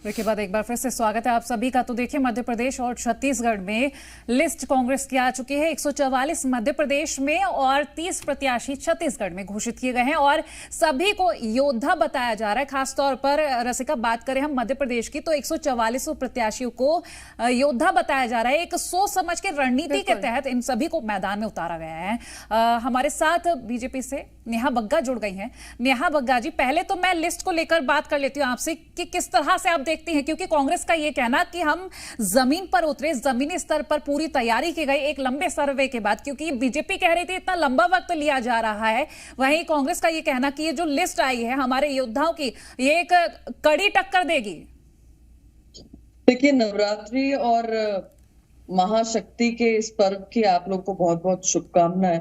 Break के बाद एक बार फिर से स्वागत है आप सभी का। तो देखिए, मध्य प्रदेश और छत्तीसगढ़ में लिस्ट कांग्रेस की आ चुकी है। 144 मध्य प्रदेश में और 30 प्रत्याशी छत्तीसगढ़ में घोषित किए गए हैं और सभी को योद्धा बताया जा रहा है। खासतौर पर रसिका, बात करें हम मध्य प्रदेश की तो 144 प्रत्याशियों को योद्धा बताया जा रहा है। एक सोच समझ के रणनीति के तहत इन सभी को मैदान में उतारा गया है। हमारे साथ बीजेपी से नेहा बग्गा जुड़ गई हैं। नेहा बग्गा जी, पहले तो मैं लिस्ट को लेकर बात कर लेती हूँ आपसे कि किस तरह से आप देखती हैं, क्योंकि कांग्रेस का ये कहना कि हम जमीन पर उतरे, जमीनी स्तर पर पूरी तैयारी की गई एक लंबे सर्वे के बाद, क्योंकि बीजेपी कह रही थी इतना लंबा वक्त लिया जा रहा है। वहीं कांग्रेस का ये कहना कि ये जो लिस्ट आई है हमारे योद्धाओं की, ये एक कड़ी टक्कर देगी। देखिए, नवरात्रि और महाशक्ति के इस पर्व की आप लोग को बहुत बहुत शुभकामनाएं।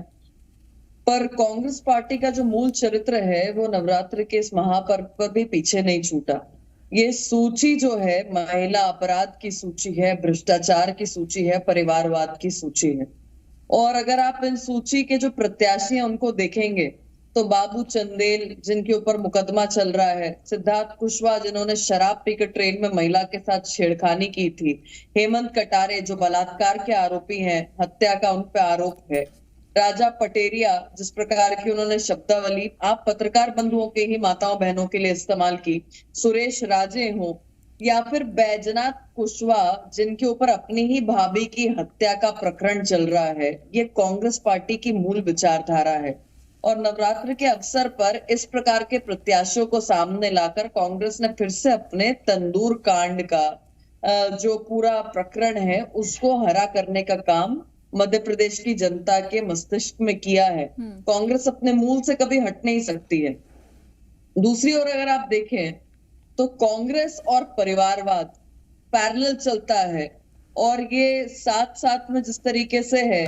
पर कांग्रेस पार्टी का जो मूल चरित्र है वो नवरात्रि के इस महापर्व पर भी पीछे नहीं छूटा। ये सूची जो है महिला अपराध की सूची है, भ्रष्टाचार की सूची है, परिवारवाद की सूची है। और अगर आप इन सूची के जो प्रत्याशी हैं उनको देखेंगे तो बाबू चंदेल जिनके ऊपर मुकदमा चल रहा है, सिद्धार्थ कुशवाहा जिन्होंने शराब पीकर ट्रेन में महिला के साथ छेड़खानी की थी, हेमंत कटारे जो बलात्कार के आरोपी हैं, हत्या का उन पे आरोप है, राजा पटेरिया जिस प्रकार की उन्होंने शब्दावली आप पत्रकार बंधुओं के ही माताओं बहनों के लिए इस्तेमाल की, सुरेश राजे हो या फिर बैजनाथ कुशवाहा जिनके ऊपर अपनी ही भाभी की हत्या का प्रकरण चल रहा है, ये कांग्रेस पार्टी की मूल विचारधारा है। और नवरात्र के अवसर पर इस प्रकार के प्रत्याशियों को सामने लाकर कांग्रेस ने फिर से अपने तंदूर कांड का जो पूरा प्रकरण है उसको हरा करने का काम मध्य प्रदेश की जनता के मस्तिष्क में किया है। कांग्रेस अपने मूल से कभी हट नहीं सकती है। दूसरी ओर अगर आप देखें तो कांग्रेस और परिवारवाद पैरेलल चलता है और ये साथ साथ में जिस तरीके से है,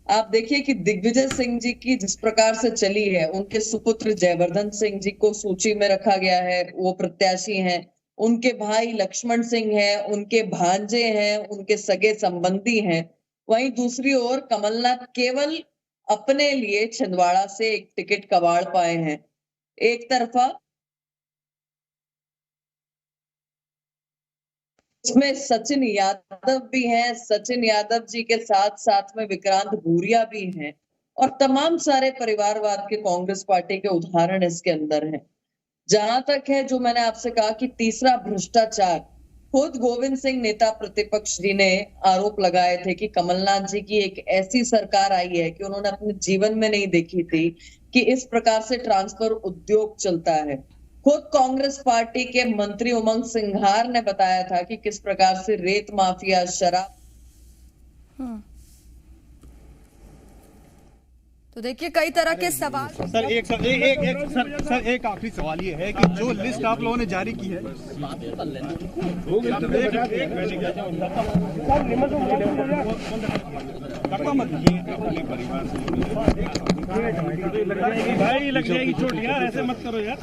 आप देखिए कि दिग्विजय सिंह जी की जिस प्रकार से चली है, उनके सुपुत्र जयवर्धन सिंह जी को सूची में रखा गया है, वो प्रत्याशी हैं, उनके भाई लक्ष्मण सिंह हैं, उनके भांजे हैं, उनके सगे संबंधी हैं। वहीं दूसरी ओर कमलनाथ केवल अपने लिए छिंदवाड़ा से एक टिकट कबाड़ पाए हैं। एक तरफा इसमें सचिन यादव भी हैं, सचिन यादव जी के साथ साथ में विक्रांत भूरिया भी हैं और तमाम सारे परिवारवाद के कांग्रेस पार्टी के उदाहरण इसके अंदर हैं। जहां तक है जो मैंने आपसे कहा कि तीसरा भ्रष्टाचार, खुद गोविंद सिंह नेता प्रतिपक्ष जी ने आरोप लगाए थे कि कमलनाथ जी की एक ऐसी सरकार आई है कि उन्होंने अपने जीवन में नहीं देखी थी कि इस प्रकार से ट्रांसफर उद्योग चलता है। खुद कांग्रेस पार्टी के मंत्री उमंग सिंघार ने बताया था कि किस प्रकार से रेत माफिया, शराब। तो देखिए कई तरह के सवाल। सर एक आखिरी सवाल ये है कि जो लिस्ट आप लोगों ने जारी की है, भाई लग जाएगी चोट यार, ऐसे मत करो यार।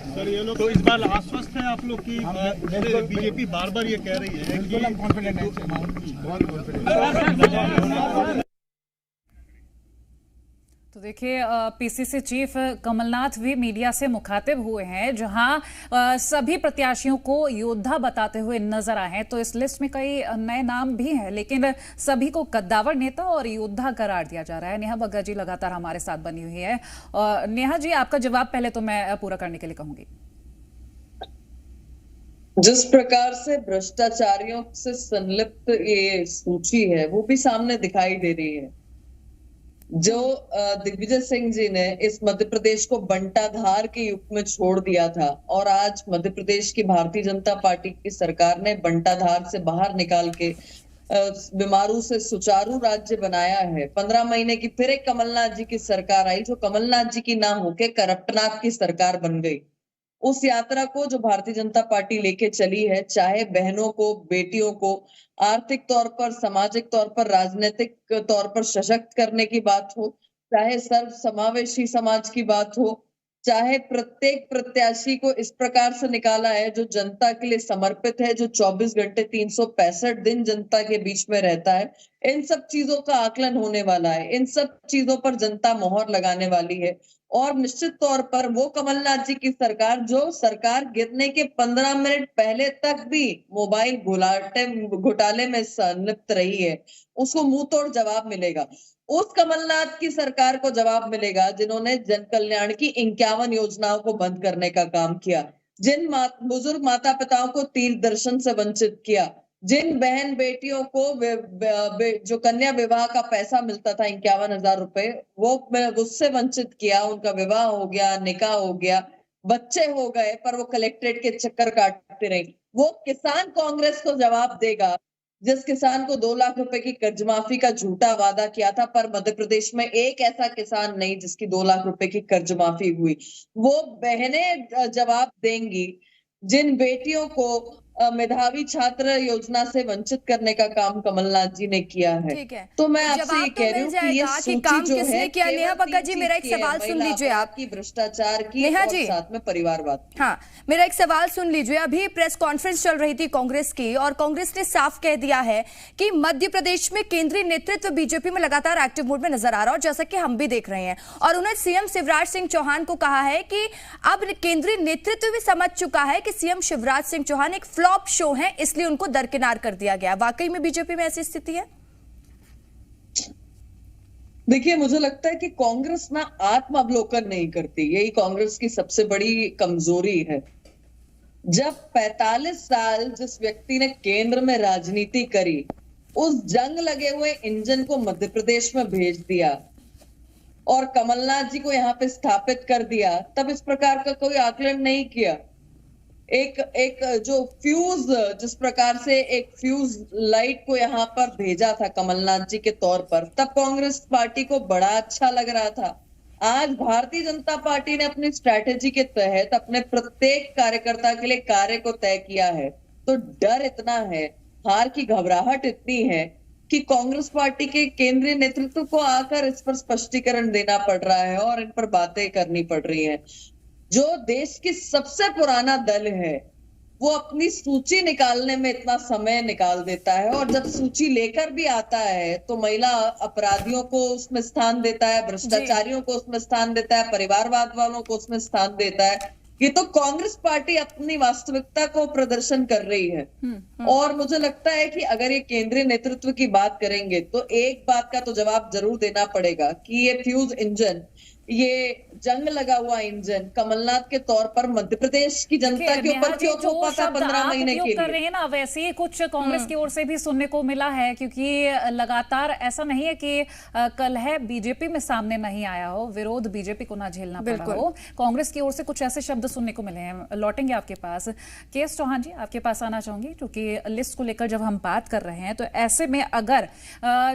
सर ये लोग तो इस बार आश्वस्त है आप लोग की, बीजेपी बार बार ये कह रही है कि तो देखिए, पीसीसी चीफ कमलनाथ भी मीडिया से मुखातिब हुए हैं, जहां सभी प्रत्याशियों को योद्धा बताते हुए नजर आए हैं। तो इस लिस्ट में कई नए नाम भी हैं, लेकिन सभी को कद्दावर नेता और योद्धा करार दिया जा रहा है। नेहा बग्गा जी लगातार हमारे साथ बनी हुई है। नेहा जी, आपका जवाब पहले तो मैं पूरा करने के लिए कहूंगी। जिस प्रकार से भ्रष्टाचारियों से संलिप्त ये सूची है वो भी सामने दिखाई दे रही है। जो दिग्विजय सिंह जी ने इस मध्य प्रदेश को बंटाधार के युग में छोड़ दिया था और आज मध्य प्रदेश की भारतीय जनता पार्टी की सरकार ने बंटाधार से बाहर निकाल के बीमारू से सुचारू राज्य बनाया है। 15 महीने की फिर एक कमलनाथ जी की सरकार आई जो कमलनाथ जी की ना होके करप्टनाथ की सरकार बन गई। उस यात्रा को जो भारतीय जनता पार्टी लेके चली है, चाहे बहनों को, बेटियों को आर्थिक तौर पर, सामाजिक तौर पर, राजनीतिक तौर पर सशक्त करने की बात हो, चाहे सर्व समावेशी समाज की बात हो, चाहे प्रत्येक प्रत्याशी को इस प्रकार से निकाला है जो जनता के लिए समर्पित है, जो 24 घंटे 365 दिन जनता के बीच में रहता है। इन सब चीजों का आकलन होने वाला है, इन सब चीजों पर जनता मोहर लगाने वाली है और निश्चित तौर पर वो कमलनाथ जी की सरकार, जो सरकार गिरने के 15 मिनट पहले तक भी मोबाइल घोटाले में संलिप्त रही है, उसको मुंह तोड़ जवाब मिलेगा। उस कमलनाथ की सरकार को जवाब मिलेगा जिन्होंने जन कल्याण की 51 योजनाओं को बंद करने का काम किया, जिन बुजुर्ग माता पिताओं को तीर्थ दर्शन से वंचित किया, जिन बहन बेटियों को जो कन्या विवाह का पैसा मिलता था 51,000 रुपए, वो उससे वंचित किया, उनका विवाह हो गया, निकाह हो गया, बच्चे हो गए, पर वो कलेक्ट्रेट के चक्कर काटते रहे। वो किसान कांग्रेस को जवाब देगा जिस किसान को 2 लाख रुपए की कर्ज माफी का झूठा वादा किया था, पर मध्य प्रदेश में एक ऐसा किसान नहीं जिसकी 2 लाख रुपए की कर्ज माफी हुई। वो बहनें जवाब देंगी जिन बेटियों को मेधावी छात्र योजना से वंचित करने का काम कमलनाथ जी ने किया है। ठीक है, तो मैं आपसे ये कह रही हूँ कि ये कि काम सूची जो किसने है किया। नेहा बग्गा जी, मेरा एक सवाल सुन लीजिए आप, की भ्रष्टाचार की नेहा और जी, साथ में परिवारवाद। हाँ, मेरा एक सवाल सुन लीजिए। अभी प्रेस कॉन्फ्रेंस चल रही थी कांग्रेस की और कांग्रेस ने साफ कह दिया है कि मध्य प्रदेश में केंद्रीय नेतृत्व बीजेपी में लगातार एक्टिव मोड में नजर आ रहा है, जैसा कि हम भी देख रहे हैं। और उन्होंने सीएम शिवराज सिंह चौहान को कहा है कि अब केंद्रीय नेतृत्व भी समझ चुका है कि सीएम शिवराज सिंह चौहान एक फ्लॉप शो है, इसलिए उनको दरकिनार कर दिया गया। वाकई में बीजेपी में ऐसी स्थिति है? देखिए, मुझे लगता है कि कांग्रेस ना आत्म अवलोकन नहीं करती, यही कांग्रेस की सबसे बड़ी कमजोरी है। जब 45 साल जिस व्यक्ति ने केंद्र में राजनीति करी, उस जंग लगे हुए इंजन को मध्य प्रदेश में भेज दिया और कमलनाथ जी को यहाँ पे स्थापित कर दिया, तब इस प्रकार का कोई आकलन नहीं किया। एक जो फ्यूज, जिस प्रकार से एक फ्यूज लाइट को यहाँ पर भेजा था कमलनाथ जी के तौर पर, तब कांग्रेस पार्टी को बड़ा अच्छा लग रहा था। आज भारतीय जनता पार्टी ने अपनी स्ट्रैटेजी के तहत अपने प्रत्येक कार्यकर्ता के लिए कार्य को तय किया है, तो डर इतना है, हार की घबराहट इतनी है कि कांग्रेस पार्टी के केंद्रीय नेतृत्व को आकर इस पर स्पष्टीकरण देना पड़ रहा है और इन पर बातें करनी पड़ रही हैं। जो देश की सबसे पुराना दल है, वो अपनी सूची निकालने में इतना समय निकाल देता है, और जब सूची लेकर भी आता है तो महिला अपराधियों को उसमें स्थान देता है, भ्रष्टाचारियों को उसमें स्थान देता है, परिवारवाद वालों को उसमें स्थान देता है। ये तो कांग्रेस पार्टी अपनी वास्तविकता को प्रदर्शन कर रही है। और मुझे लगता है कि अगर ये केंद्रीय नेतृत्व की बात करेंगे तो एक बात का तो जवाब जरूर देना पड़ेगा कि ये फ्यूज इंजन, ये जंग लगा हुआ इंजन कमलनाथ के तौर पर मध्य प्रदेश की जनता के ऊपर क्यों थोपा था 15 महीने के लिए कर रहे हैं ना, वैसे ही कुछ कांग्रेस की ओर से भी सुनने को मिला है, क्योंकि लगातार ऐसा नहीं है कि कल है बीजेपी में सामने नहीं आया हो, विरोध बीजेपी को ना झेलना पड़ा हो। कांग्रेस की ओर से कुछ ऐसे शब्द सुनने को मिले हैं। लौटेंगे आपके पास। केएस चौहान जी, आपके पास आना चाहूंगी, क्योंकि लिस्ट को लेकर जब हम बात कर रहे हैं तो ऐसे में अगर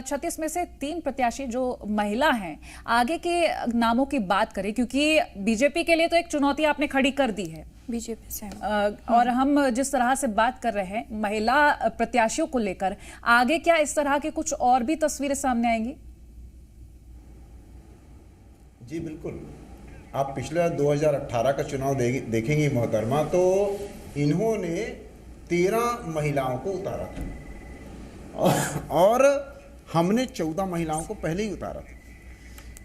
36 में से 3 प्रत्याशी जो महिला हैं, आगे के नामों की बात करें, क्योंकि बीजेपी के लिए तो एक चुनौती आपने खड़ी कर दी है बीजेपी से, और हम जिस तरह से बात कर रहे हैं महिला प्रत्याशियों को लेकर, आगे क्या इस तरह के कुछ और भी तस्वीरें सामने आएंगी? जी बिल्कुल। आप पिछले 2018 का चुनाव देखेंगे मोहतरमा, तो इन्होंने 13 महिलाओं को उतारा था और हमने 14 महिलाओं को पहले ही उतारा था,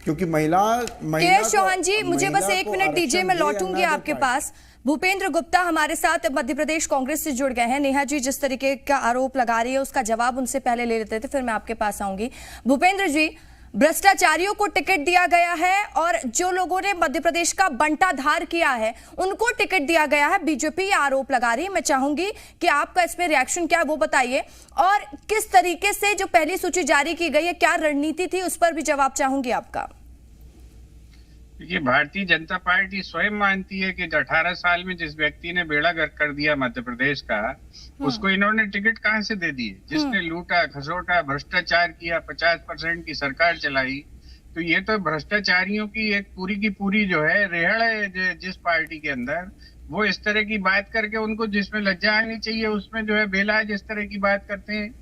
क्योंकि महिला केएस चौहान जी, मुझे बस 1 मिनट दीजिए, मैं लौटूंगी आपके पास। भूपेंद्र गुप्ता हमारे साथ मध्य प्रदेश कांग्रेस से जुड़ गए हैं। नेहा जी जिस तरीके का आरोप लगा रही है उसका जवाब उनसे पहले ले लेते थे, फिर मैं आपके पास आऊंगी। भूपेंद्र जी, भ्रष्टाचारियों को टिकट दिया गया है और जो लोगों ने मध्य प्रदेश का बंटाधार किया है उनको टिकट दिया गया है, बीजेपी आरोप लगा रही है। मैं चाहूंगी कि आपका इसमें रिएक्शन क्या है वो बताइए, और किस तरीके से जो पहली सूची जारी की गई है, क्या रणनीति थी, उस पर भी जवाब चाहूंगी आपका। देखिए, भारतीय जनता पार्टी स्वयं मानती है कि 18 साल में जिस व्यक्ति ने बेड़ा गर्क कर दिया मध्य प्रदेश का, उसको इन्होंने टिकट कहां से दे दिए? जिसने लूटा खसोटा भ्रष्टाचार किया, 50% की सरकार चलाई, तो ये तो भ्रष्टाचारियों की एक पूरी की पूरी जो है रेहड़ है जिस पार्टी के अंदर, वो इस तरह की बात करके उनको जिसमें लज्जा आनी चाहिए उसमें जो है बेलाज इस तरह की बात करते हैं।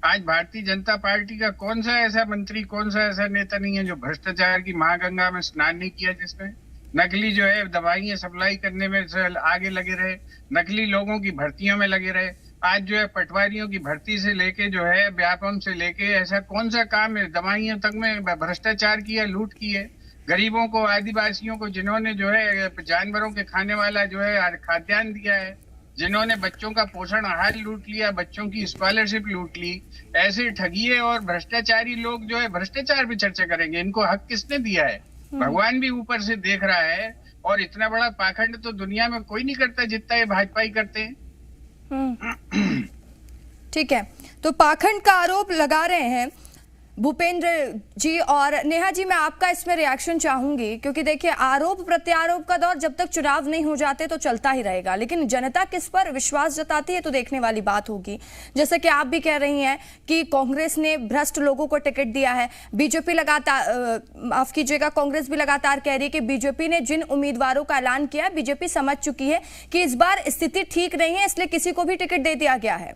आज भारतीय जनता पार्टी का कौन सा ऐसा मंत्री, कौन सा ऐसा नेता नहीं है जो भ्रष्टाचार की महागंगा में स्नान नहीं किया, जिसने नकली जो है दवाइयां सप्लाई करने में आगे लगे रहे, नकली लोगों की भर्तियों में लगे रहे। आज जो है पटवारियों की भर्ती से लेके जो है व्यापम से लेके ऐसा कौन सा काम है, दवाइयों तक में भ्रष्टाचार किया, लूट की है। गरीबों को, आदिवासियों को, जिन्होंने जो है जानवरों के खाने वाला जो है खाद्यान्न दिया है, जिन्होंने बच्चों का पोषण आहार लूट लिया, बच्चों की स्कॉलरशिप लूट ली, ऐसे ठगिए और भ्रष्टाचारी लोग जो है भ्रष्टाचार पे चर्चा करेंगे। इनको हक किसने दिया है? भगवान भी ऊपर से देख रहा है। और इतना बड़ा पाखंड तो दुनिया में कोई नहीं करता जितना ये भाजपा ही करते हैं। ठीक है, तो पाखंड का आरोप लगा रहे हैं भूपेंद्र जी। और नेहा जी, मैं आपका इसमें रिएक्शन चाहूंगी, क्योंकि देखिए आरोप प्रत्यारोप का दौर जब तक चुनाव नहीं हो जाते तो चलता ही रहेगा, लेकिन जनता किस पर विश्वास जताती है तो देखने वाली बात होगी। जैसे कि आप भी कह रही हैं कि कांग्रेस ने भ्रष्ट लोगों को टिकट दिया है, बीजेपी लगातार, माफ कीजिएगा, कांग्रेस भी लगातार कह रही है कि बीजेपी ने जिन उम्मीदवारों का ऐलान किया, बीजेपी समझ चुकी है कि इस बार स्थिति ठीक नहीं है, इसलिए किसी को भी टिकट दे दिया गया है।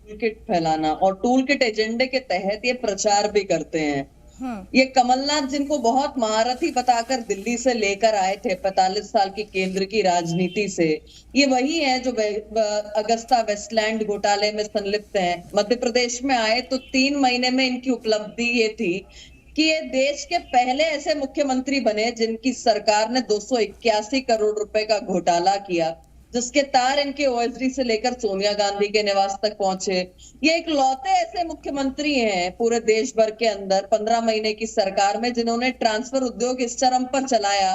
टूल किट फैलाना और टूल किट एजेंडे के तहत ये प्रचार भी करते हैं। ये कमलनाथ, जिनको बहुत महारथी बताकर दिल्ली से लेकर आए थे 45 साल की केंद्र की राजनीति से, ये वही है जो अगस्ता वेस्टलैंड घोटाले में संलिप्त हैं। मध्य प्रदेश में आए तो 3 महीने में इनकी उपलब्धि ये थी कि ये देश के पहले ऐसे मुख्यमंत्री बने जिनकी सरकार ने 281 करोड़ रुपए का घोटाला किया, जिसके तार इनके ओएसडी से लेकर सोनिया गांधी के निवास तक पहुंचे। ये एक लौते ऐसे मुख्यमंत्री हैं पूरे देश भर के अंदर 15 महीने की सरकार में, जिन्होंने ट्रांसफर उद्योग इस चरम पर चलाया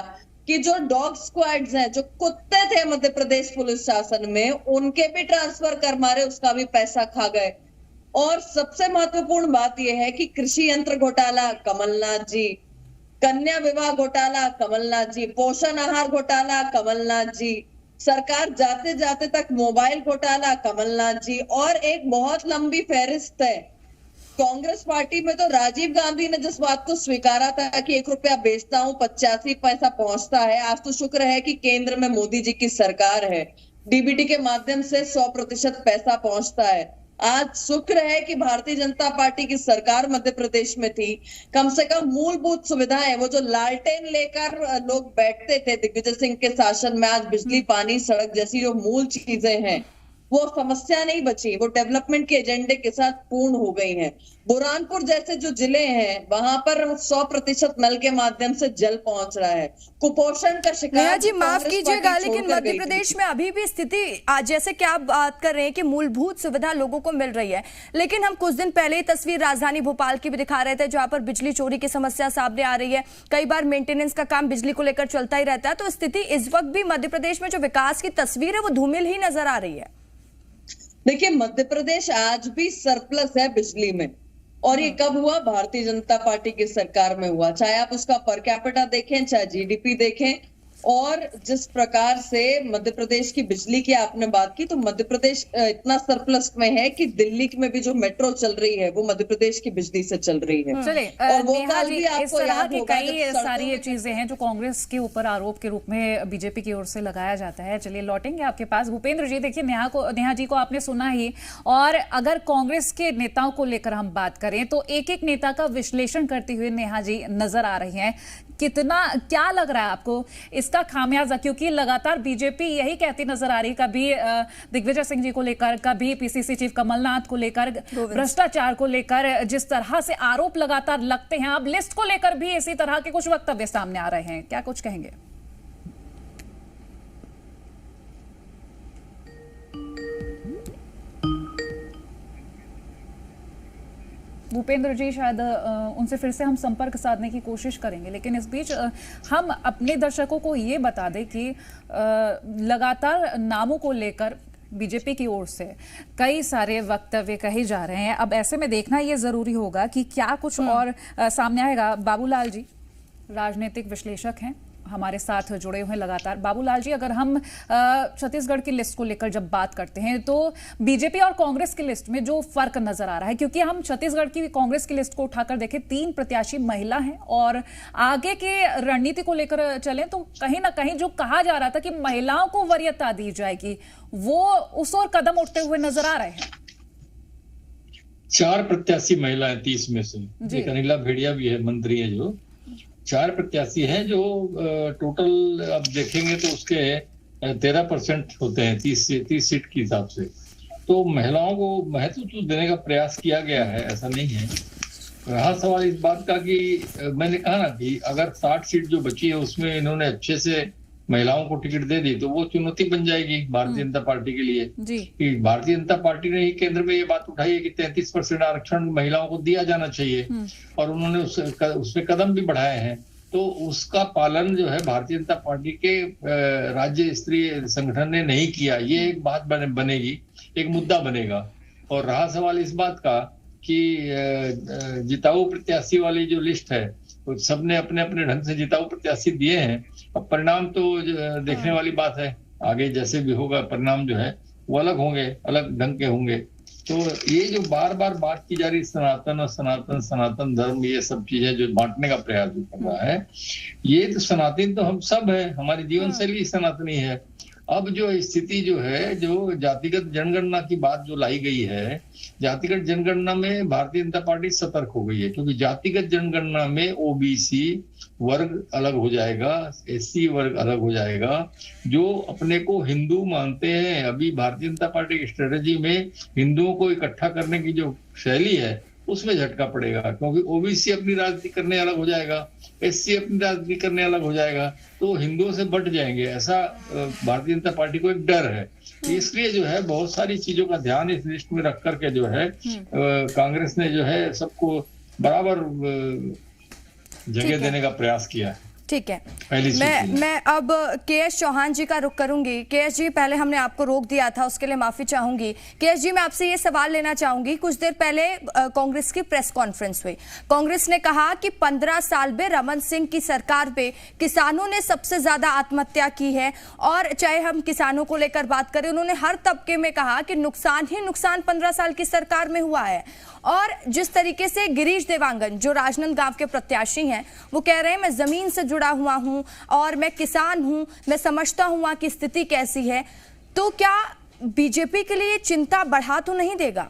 कि जो डॉग स्क्वाड्स हैं, जो कुत्ते थे मध्य प्रदेश पुलिस शासन में, उनके भी ट्रांसफर कर मारे, उसका भी पैसा खा गए। और सबसे महत्वपूर्ण बात यह है कि कृषि यंत्र घोटाला कमलनाथ जी, कन्या विवाह घोटाला कमलनाथ जी, पोषण आहार घोटाला कमलनाथ जी, सरकार जाते जाते तक मोबाइल घोटाला कमलनाथ जी, और एक बहुत लंबी फहरिस्त है। कांग्रेस पार्टी में तो राजीव गांधी ने जिस बात को स्वीकारा था कि 1 रुपया बेचता हूं 85 पैसा पहुंचता है, आज तो शुक्र है कि केंद्र में मोदी जी की सरकार है, डीबीटी के माध्यम से 100% पैसा पहुंचता है। आज शुक्र है कि भारतीय जनता पार्टी की सरकार मध्य प्रदेश में थी। कम से कम मूलभूत सुविधाएं, वो जो लालटेन लेकर लोग बैठते थे दिग्विजय सिंह के शासन में, आज बिजली, पानी, सड़क जैसी जो मूल चीजें हैं वो समस्या नहीं बची, वो डेवलपमेंट के एजेंडे के साथ पूर्ण हो गई हैं। बुरहानपुर जैसे जो जिले हैं वहां पर 100% नल के माध्यम से जल पहुंच रहा है। कुपोषण का शिकार, जी माफ कीजिएगा, लेकिन मध्य प्रदेश में अभी भी स्थिति, जैसे कि आप बात कर रहे हैं कि मूलभूत सुविधा लोगों को मिल रही है, लेकिन हम कुछ दिन पहले ही तस्वीर राजधानी भोपाल की भी दिखा रहे थे, जहां पर बिजली चोरी की समस्या सामने आ रही है। कई बार मेंटेनेंस का काम बिजली को लेकर चलता ही रहता है, तो स्थिति इस वक्त भी मध्य प्रदेश में जो विकास की तस्वीर है वो धूमिल ही नजर आ रही है। देखिए, मध्य प्रदेश आज भी सरप्लस है बिजली में, और ये कब हुआ? भारतीय जनता पार्टी की सरकार में हुआ। चाहे आप उसका पर कैपिटा देखें, चाहे जीडीपी देखें, और जिस प्रकार से मध्य प्रदेश की बिजली की आपने बात की, तो मध्य प्रदेश इतना सरप्लस में है कि दिल्ली में भी जो मेट्रो चल रही है वो मध्य प्रदेश की बिजली से चल रही है। चलिए, और वो नेहा जी, इस तरह की कई सारी ये चीजें हैं जो कांग्रेस के ऊपर आरोप के रूप में बीजेपी की ओर से लगाया जाता है। चलिए लौटेंगे आपके पास। भूपेंद्र जी, देखिए नेहा जी को आपने सुना ही, और अगर कांग्रेस के नेताओं को लेकर हम बात करें तो एक एक नेता का विश्लेषण करती हुई नेहा जी नजर आ रही हैं। क्या लग रहा है आपको इसका खामियाजा? क्योंकि लगातार बीजेपी यही कहती नजर आ रही, कभी दिग्विजय सिंह जी को लेकर, कभी पीसीसी चीफ कमलनाथ को लेकर, भ्रष्टाचार को लेकर जिस तरह से आरोप लगातार लगते हैं, अब लिस्ट को लेकर भी इसी तरह के कुछ वक्तव्य सामने आ रहे हैं, क्या कुछ कहेंगे? भूपेंद्र जी, शायद उनसे फिर से हम संपर्क साधने की कोशिश करेंगे, लेकिन इस बीच हम अपने दर्शकों को ये बता दें कि लगातार नामों को लेकर बीजेपी की ओर से कई सारे वक्तव्य कहे जा रहे हैं। अब ऐसे में देखना ये जरूरी होगा कि क्या कुछ और सामने आएगा। बाबूलाल जी राजनीतिक विश्लेषक हैं, हमारे साथ जुड़े हुए हैं लगातार। बाबूलाल जी, अगर हम छत्तीसगढ़ की लिस्ट को लेकर जब बात करते हैं तो बीजेपी और कांग्रेस की लिस्ट में जो फर्क नजर आ रहा है, क्योंकि हम छत्तीसगढ़ की कांग्रेस की लिस्ट को उठाकर देखें, 3 प्रत्याशी महिला हैं, और आगे के रणनीति को लेकर चलें तो कहीं ना कहीं जो कहा जा रहा था कि महिलाओं को वरीयता दी जाएगी, वो उस ओर कदम उठते हुए नजर आ रहे हैं। 4 प्रत्याशी महिलाएं 30 में से, एक अनिला भेड़िया भी है, मंत्री है, जो 4 प्रत्याशी हैं, जो टोटल अब देखेंगे तो उसके 13% होते हैं 30 सीट के हिसाब से। तो महिलाओं को महत्व तो देने का प्रयास किया गया है, ऐसा नहीं है। रहा सवाल इस बात का कि मैंने कहा ना कि अगर 60 सीट जो बची है उसमें इन्होंने अच्छे से महिलाओं को टिकट दे दी तो वो चुनौती बन जाएगी भारतीय जनता पार्टी के लिए जी। कि भारतीय जनता पार्टी ने ही केंद्र में ये बात उठाई है कि 33% आरक्षण महिलाओं को दिया जाना चाहिए और उन्होंने उसमें कदम भी बढ़ाए हैं। तो उसका पालन जो है भारतीय जनता पार्टी के राज्य स्तरीय संगठन ने नहीं किया, ये एक बात बनेगी, एक मुद्दा बनेगा। और रहा सवाल इस बात का कि जिताऊ प्रत्याशी वाली जो लिस्ट है तो सबने अपने अपने ढंग से जिताऊ प्रत्याशी दिए हैं। अब परिणाम तो देखने वाली बात है, आगे जैसे भी होगा परिणाम जो है वो अलग होंगे, अलग ढंग के होंगे। तो ये जो बार बार बात की जा रही सनातन और सनातन धर्म, ये सब चीजें जो बांटने का प्रयास जो कर रहा है, ये तो सनातन तो हम सब है, हमारी जीवन शैली सनातनी है। अब जो स्थिति जो है, जो जातिगत जनगणना की बात जो लाई गई है, जातिगत जनगणना में भारतीय जनता पार्टी सतर्क हो गई है, क्योंकि जातिगत जनगणना में ओबीसी वर्ग अलग हो जाएगा, एससी वर्ग अलग हो जाएगा, जो अपने को हिंदू मानते हैं। अभी भारतीय जनता पार्टी की स्ट्रेटेजी में हिंदुओं को इकट्ठा करने की जो शैली है उसमें झटका पड़ेगा, क्योंकि ओबीसी अपनी राजनीति करने अलग हो जाएगा, एससी अपनी राजनीति करने अलग हो जाएगा, तो हिंदुओं से बट जाएंगे, ऐसा भारतीय जनता पार्टी को एक डर है। इसलिए जो है बहुत सारी चीजों का ध्यान इस लिस्ट में रख करके जो है कांग्रेस ने जो है सबको बराबर जगह देने का प्रयास किया है। ठीक है, मैं अब केएस चौहान जी का रुख करूंगी। केएस जी, पहले हमने आपको रोक दिया था, उसके लिए माफी चाहूंगी। केएस जी, मैं आपसे ये सवाल लेना चाहूंगी, कुछ देर पहले कांग्रेस की प्रेस कॉन्फ्रेंस हुई, कांग्रेस ने कहा कि 15 साल में रमन सिंह की सरकार पे किसानों ने सबसे ज्यादा आत्महत्या की है, और चाहे हम किसानों को लेकर बात करें, उन्होंने हर तबके में कहा कि नुकसान ही नुकसान 15 साल की सरकार में हुआ है। और जिस तरीके से गिरीश देवांगन जो राजनांदगांव के प्रत्याशी हैं, वो कह रहे हैं मैं जमीन से जुड़ा हुआ हूं और मैं किसान हूं, मैं समझता हूं वहां की स्थिति कैसी है। तो क्या बीजेपी के लिए चिंता बढ़ा तो नहीं देगा?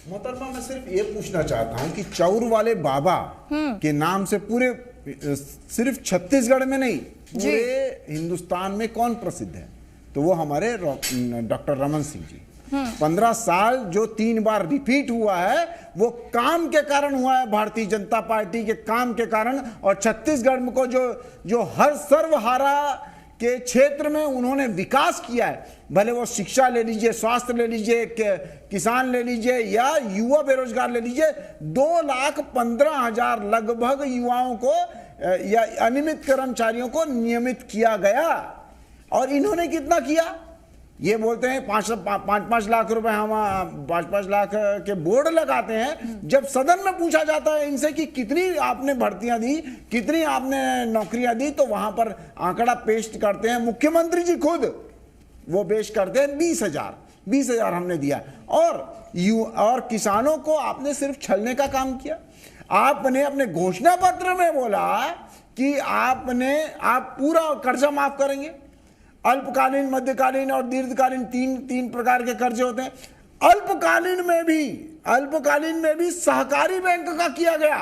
मोहतरमा, मैं सिर्फ ये पूछना चाहता हूं कि चौर वाले बाबा के नाम से पूरे सिर्फ छत्तीसगढ़ में नहीं, पूरे हिंदुस्तान में कौन प्रसिद्ध है? तो वो हमारे डॉक्टर रमन सिंह जी। 15 साल जो 3 बार रिपीट हुआ है, वो काम के कारण हुआ है, भारतीय जनता पार्टी के काम के कारण। और छत्तीसगढ़ को जो हर सर्वहारा के क्षेत्र में उन्होंने विकास किया है, भले वो शिक्षा ले लीजिए, स्वास्थ्य ले लीजिए, किसान ले लीजिए या युवा बेरोजगार ले लीजिए, 2,15,000 लगभग युवाओं को या अनियमित कर्मचारियों को नियमित किया गया। और इन्होंने कितना किया? ये बोलते हैं 5-5 लाख रुपए, हम 5-5 लाख के बोर्ड लगाते हैं। जब सदन में पूछा जाता है इनसे कि कितनी आपने भर्तियां दी, कितनी आपने नौकरियां दी, तो वहां पर आंकड़ा पेश करते हैं मुख्यमंत्री जी खुद, वो पेश करते हैं 20,000 हमने दिया। और किसानों को आपने सिर्फ छलने का काम किया। आपने अपने घोषणा पत्र में बोला कि आप पूरा कर्जा माफ करेंगे। अल्पकालीन, मध्यकालीन और दीर्घकालीन तीन प्रकार के कर्जे होते हैं। अल्पकालीन में भी सहकारी बैंक का किया गया।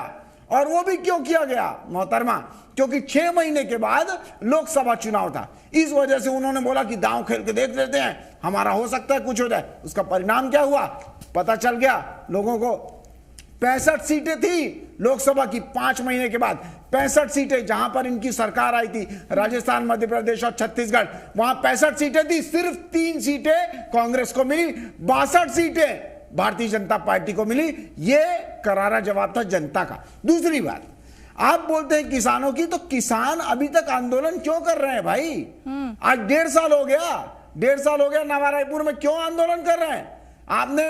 और वो भी क्यों किया गया मोहतरमा? क्योंकि 6 महीने के बाद लोकसभा चुनाव था। इस वजह से उन्होंने बोला कि दांव खेल के देख लेते हैं, हमारा हो सकता है कुछ हो जाए। उसका परिणाम क्या हुआ पता चल गया लोगों को। 65 सीटें थी लोकसभा की 5 महीने के बाद, 65 सीटें जहां पर इनकी सरकार आई थी, राजस्थान, मध्य प्रदेश और छत्तीसगढ़, वहां 65 सीटें थी। सिर्फ 3 सीटें कांग्रेस को मिली, 62 सीटें भारतीय जनता पार्टी को मिली। यह करारा जवाब था जनता का। दूसरी बात, आप बोलते हैं किसानों की, तो किसान अभी तक आंदोलन क्यों कर रहे हैं भाई? आज 1.5 साल हो गया नवा रायपुर में क्यों आंदोलन कर रहे हैं? आपने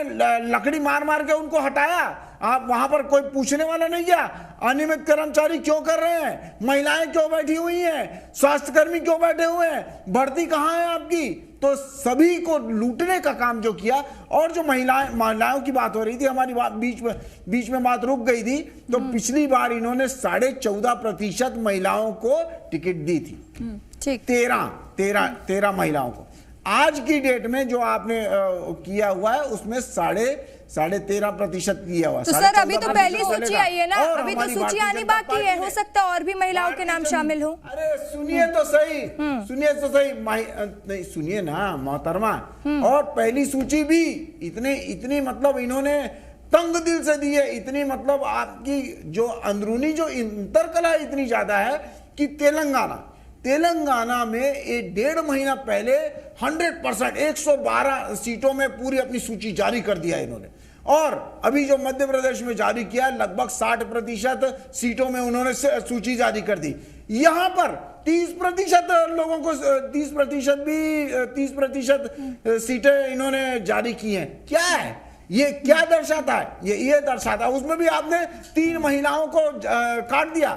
लकड़ी मार मार के उनको हटाया, आप वहां पर कोई पूछने वाला नहीं गया। अनियमित कर्मचारी क्यों कर रहे हैं? महिलाएं क्यों बैठी हुई हैं? स्वास्थ्य कर्मी क्यों बैठे हुए हैं? भर्ती कहां है आपकी? तो सभी को लूटने का काम जो किया। और जो महिलाओं की बात हो रही थी, हमारी बात बीच में बात रुक गई थी। तो पिछली बार इन्होंने 14.5% महिलाओं को टिकट दी थी, 13 महिलाओं को। आज की डेट में जो आपने किया हुआ है उसमें 13.5% किया हुआ। तो सर अभी तो पहली सूची आई है ना, अभी तो सूची आनी बाकी है, हो सकता है और भी महिलाओं के नाम शामिल हो। अरे सुनिए तो सही, सुनिए तो सही, नहीं सुनिए ना मोहतरमा। और पहली सूची भी इतनी मतलब इन्होंने तंग दिल से दी है, इतनी मतलब आपकी जो अंदरूनी जो इंतरकला इतनी ज्यादा है कि तेलंगाना में 1.5 महीना पहले 100% 112 सीटों में पूरी अपनी सूची जारी कर दिया इन्होंने। और अभी जो मध्य प्रदेश में जारी किया लगभग 60% सीटों में उन्होंने सूची जारी कर दी। यहां पर 30% लोगों को 30% सीटें इन्होंने जारी की हैं। क्या है ये, क्या दर्शाता है ये दर्शाता है, उसमें भी आपने 3 महिलाओं को काट दिया।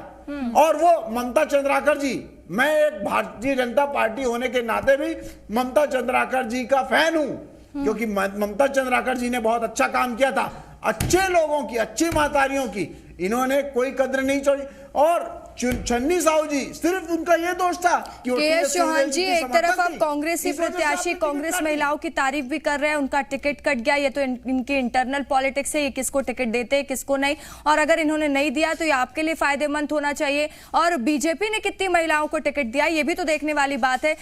और वो ममता चंद्राकर जी, मैं एक भारतीय जनता पार्टी होने के नाते भी ममता चंद्राकर जी का फैन हूं, क्योंकि ममता चंद्राकर जी ने बहुत अच्छा काम किया था। अच्छे लोगों की, अच्छी महतारियों की इन्होंने कोई कद्र नहीं छोड़ी। और छन्नी साहू जी, सिर्फ उनका ये दोष था कि के.एस. चौहान जी, एक तरफ आप कांग्रेसी प्रत्याशी, कांग्रेस महिलाओं की तारीफ भी कर रहे हैं, उनका टिकट कट गया, ये तो इनकी इंटरनल पॉलिटिक्स है, ये किसको टिकट देते हैं किसको नहीं, और अगर इन्होंने नहीं दिया तो ये आपके लिए फायदेमंद होना चाहिए। और बीजेपी ने कितनी महिलाओं को टिकट दिया ये भी तो देखने वाली बात है।